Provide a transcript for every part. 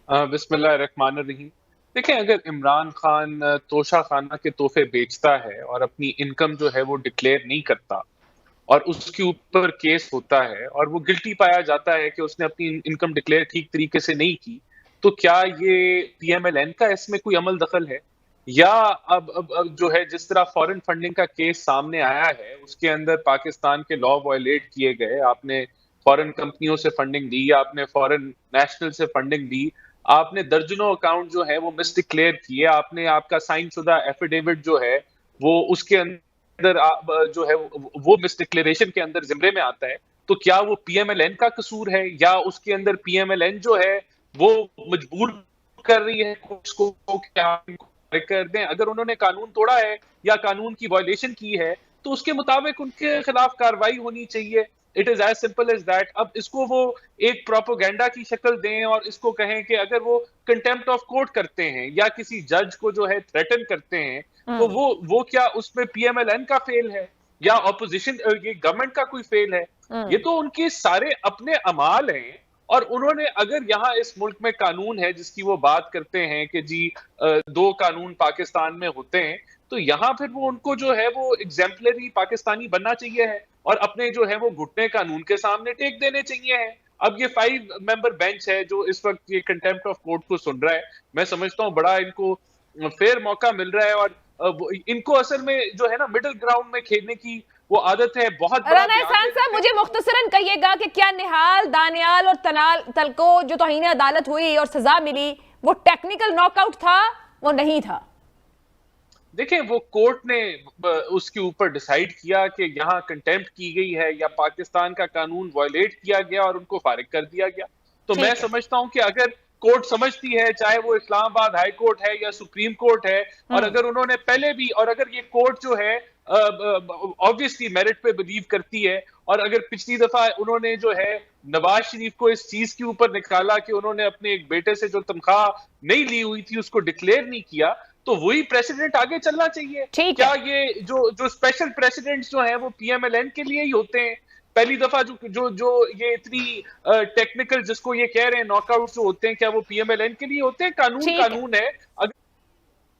बिस्मिल्लाहिर्रहमानिर्रहीम। देखें, अगर इमरान खान तोशा खाना के तोहफे बेचता है और अपनी इनकम जो है वो डिक्लेयर नहीं करता और उसके ऊपर केस होता है और वो गिल्टी पाया जाता है कि उसने अपनी इनकम डिक्लेयर ठीक तरीके से नहीं की, तो क्या ये पीएमएलएन का इसमें कोई अमल दखल है? या अब जो है जिस तरह फॉरेन फंडिंग का केस सामने आया है, उसके अंदर पाकिस्तान के लॉ वायलेट किए गए, आपने फॉरेन कंपनियों से फंडिंग ली, आपने फॉरेन नेशनल से फंडिंग ली, आपने दर्जनों अकाउंट जो है वो मिसडिक्लेयर किए, आपने आपका साइन शुदा एफिडेविट जो है वो उसके अंदर जो है वो मिसडिक्लेरेशन के अंदर जिम्रे में आता है। तो क्या वो पीएमएलएन का कसूर है या उसके अंदर पीएमएलएन जो है वो मजबूर कर रही है कोर्ट्स को कि आप इनको खारिज कर दें? अगर उन्होंने कानून तोड़ा है या कानून की वायलेशन की है, तो उसके मुताबिक उनके खिलाफ कार्रवाई होनी चाहिए। It is as simple as that. अब इसको वो एक प्रोपोगेंडा की शक्ल दें और इसको कहें कि अगर वो कंटेम्प्ट ऑफ कोर्ट करते हैं या किसी जज को जो है थ्रेटन करते हैं, तो हम्म। वो क्या उसमें पीएमएलएन का फेल है या ऑपोजिशन ये गवर्नमेंट का कोई फेल है? ये हम्म। तो उनके सारे अपने अमाल हैं। और उन्होंने अगर यहाँ इस मुल्क में कानून है जिसकी वो बात करते हैं कि जी दो कानून पाकिस्तान में होते हैं, तो यहाँ फिर वो उनको जो है वो एग्जाम्पलरी पाकिस्तानी बनना चाहिए है और अपने जो है वो घुटने कानून के सामने टेक देने चाहिए है। अब ये 5 मेंबर बेंच है जो इस वक्त ये कंटेम्प्ट ऑफ कोर्ट को सुन रहा है, मैं समझता हूँ बड़ा इनको फेयर मौका मिल रहा है। और इनको असल में जो है ना मिडिल ग्राउंड में खेलने की वो आदत है, बहुत बड़ा राना ध्यान एहसान दे साहब, देते हैं। मुझे मुख्तसरन कहिएगा कि क्या निहाल, दानियाल और तल को जो तौहीन अदालत हुई और सजा मिली, वो टेक्निकल नॉकआउट था, वो नहीं था? देखें, वो कोर्ट ने उसके ऊपर डिसाइड किया कि यहाँ कंटेम्प्ट की गई है या पाकिस्तान का कानून वायलेट किया गया और उनको फारिग कर दिया गया। तो मैं ठीक है। समझता हूं कि अगर कोर्ट समझती है, चाहे वो इस्लामाबाद हाई कोर्ट है या सुप्रीम कोर्ट है, और हम्म। अगर उन्होंने पहले भी, और अगर ये कोर्ट जो है ऑब्वियसली मेरिट पे बिलीव करती है, और अगर पिछली दफा उन्होंने जो है नवाज शरीफ को इस चीज के ऊपर निकाला कि उन्होंने अपने एक बेटे से जो तनख्वाह नहीं ली हुई थी उसको डिक्लेयर नहीं किया, तो वही प्रेसिडेंट आगे चलना चाहिए। ठीक क्या है। ये जो स्पेशल प्रेसिडेंट्स जो हैं वो पीएमएलएन के लिए ही होते हैं? पहली दफा जो जो जो ये इतनी टेक्निकल जिसको ये कह रहे हैं नॉकआउट जो होते हैं, क्या वो पीएमएलएन के लिए होते हैं? कानून ठीक है। कानून है। अगर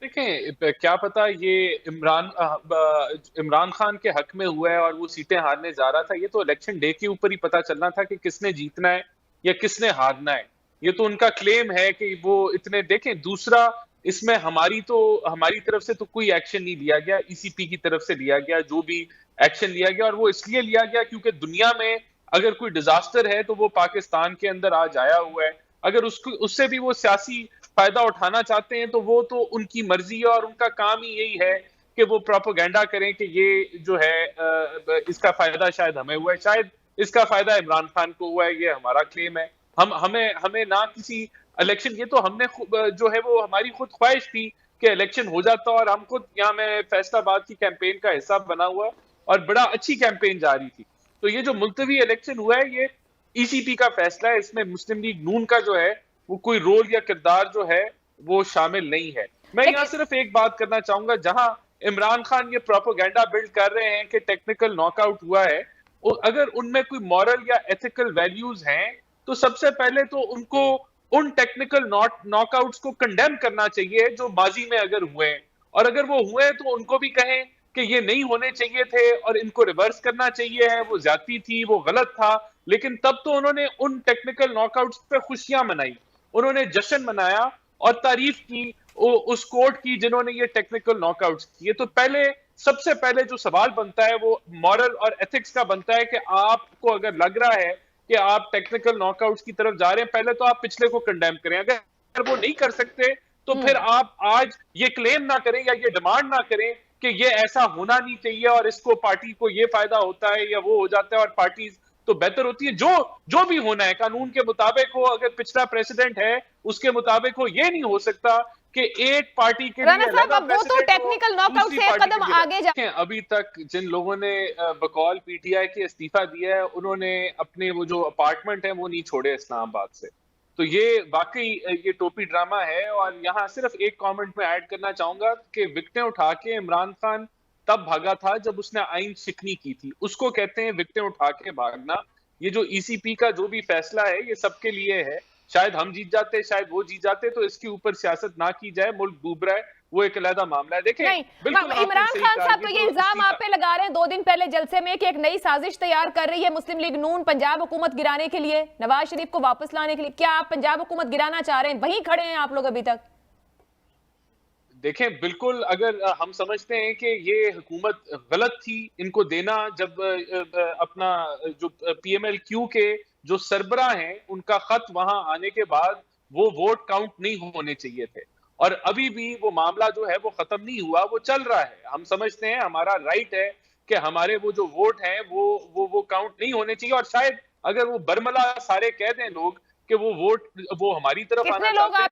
देखें, क्या पता ये इमरान खान के हक में हुआ है और वो सीटें हारने जा रहा था, ये तो इलेक्शन डे के ऊपर ही पता चलना था कि किसने जीतना है या किसने हारना है। ये तो उनका क्लेम है कि वो इतने, देखें दूसरा, इसमें हमारी तरफ से तो कोई एक्शन नहीं लिया गया, ईसीपी की तरफ से लिया गया जो भी एक्शन लिया गया, और वो इसलिए लिया गया क्योंकि दुनिया में अगर कोई डिजास्टर है तो वो पाकिस्तान के अंदर आज आया हुआ है। अगर उसको उससे भी वो सियासी फायदा उठाना चाहते हैं तो वो तो उनकी मर्जी है और उनका काम ही यही है कि वो प्रोपोगेंडा करें कि ये जो है इसका फायदा शायद हमें हुआ है, शायद इसका फायदा इमरान खान को हुआ है, ये हमारा क्लेम है। हम हमें हमें ना किसी इलेक्शन, ये तो हमने जो है वो हमारी खुद ख्वाहिश थी कि इलेक्शन हो जाता, और हम खुद यहाँ में फैसलाबाद की कैंपेन का हिस्सा बना हुआ और बड़ा अच्छी कैंपेन जा रही थी। तो ये जो मुलतवी इलेक्शन हुआ है ये ईसीपी का फैसला है, इसमें मुस्लिम लीग नून का जो है वो कोई रोल या किरदार जो है वो शामिल नहीं है। मैं यहाँ लेकिन सिर्फ एक बात करना चाहूंगा, जहां इमरान खान ये प्रोपोगेंडा बिल्ड कर रहे हैं कि टेक्निकल नॉकआउट हुआ है, अगर उनमें कोई मॉरल या एथिकल वैल्यूज हैं, तो सबसे पहले तो उनको उन टेक्निकल नॉकआउट्स को कंडेम करना चाहिए जो माजी में अगर हुए हैं, और अगर वो हुए हैं तो उनको भी कहें कि ये नहीं होने चाहिए थे और इनको रिवर्स करना चाहिए है, वो ज्यादती थी, वो गलत था। लेकिन तब तो उन्होंने उन टेक्निकल नॉकआउट्स पे खुशियां मनाई, उन्होंने जश्न मनाया और तारीफ की उस कोर्ट की जिन्होंने ये टेक्निकल नॉकआउट्स किए। तो पहले, सबसे पहले जो सवाल बनता है वो मॉरल और एथिक्स का बनता है कि आपको अगर लग रहा है कि आप टेक्निकल नॉकआउट्स की तरफ जा रहे हैं, पहले तो आप पिछले को कंडेम करें। अगर वो नहीं कर सकते तो फिर हम्म। आप आज ये क्लेम ना करें या ये डिमांड ना करें कि ये ऐसा होना नहीं चाहिए और इसको पार्टी को ये फायदा होता है या वो हो जाता है और पार्टी तो बेहतर होती है। जो जो भी होना है कानून के मुताबिक हो, अगर पिछला प्रेसिडेंट है उसके मुताबिक हो। ये नहीं हो सकता कि एक पार्टी के राना लिए साहब, अलग अब वो तो प्रेसिडेंट हो, टेक्निकल नॉकआउट दूसरी से एक पार्टी के कदम लिए अलग। आगे जा। देखें, अभी तक जिन लोगों ने बकौल पीटीआई के इस्तीफा दिया है, उन्होंने अपने वो जो अपार्टमेंट है वो नहीं छोड़े इस्लामाबाद से। तो ये वाकई ये टोपी ड्रामा है। और यहाँ सिर्फ एक कमेंट में ऐड करना चाहूंगा कि विकटें उठा के इमरान खान तब भागा था जब उसने आइन शिकनी की थी, उसको कहते हैं विकटें उठा के भागना। ये जो ईसीपी का जो भी फैसला है ये सबके लिए है, शायद हम जीत जाते, शायद वो जीत जाते, तो इसके ऊपर सियासत ना की जाए, मुल्क डूब रहा है, वो एक अलग मामला है। देखें, नहीं, बिल्कुल आपने इमरान सही खान कहा, साहब तो ये इल्जाम आप पे लगा रहे हैं 2 दिन पहले जलसे में कि एक नई साजिश तैयार कर रही है मुस्लिम लीग नून पंजाब हुकूमत गिराने के लिए, नवाज शरीफ को वापस लाने के लिए। क्या आप पंजाब हुकूमत गिराना चाह रहे हैं? वहीं खड़े हैं आप लोग अभी तक? देखें, बिल्कुल, अगर हम समझते हैं कि ये हुकूमत गलत थी इनको देना, जब अपना जो पीएमएलक्यू के जो सरबराह हैं उनका खत वहां आने के बाद वो वोट काउंट नहीं होने चाहिए थे, और अभी भी वो मामला जो है वो खत्म नहीं हुआ, वो चल रहा है। हम समझते हैं हमारा राइट है कि हमारे वो जो वोट हैं वो काउंट नहीं होने चाहिए, और शायद अगर वो बरमला सारे कह दें लोग कि वो वोट वो हमारी तरफ कितने आना लोग चाहते हैं,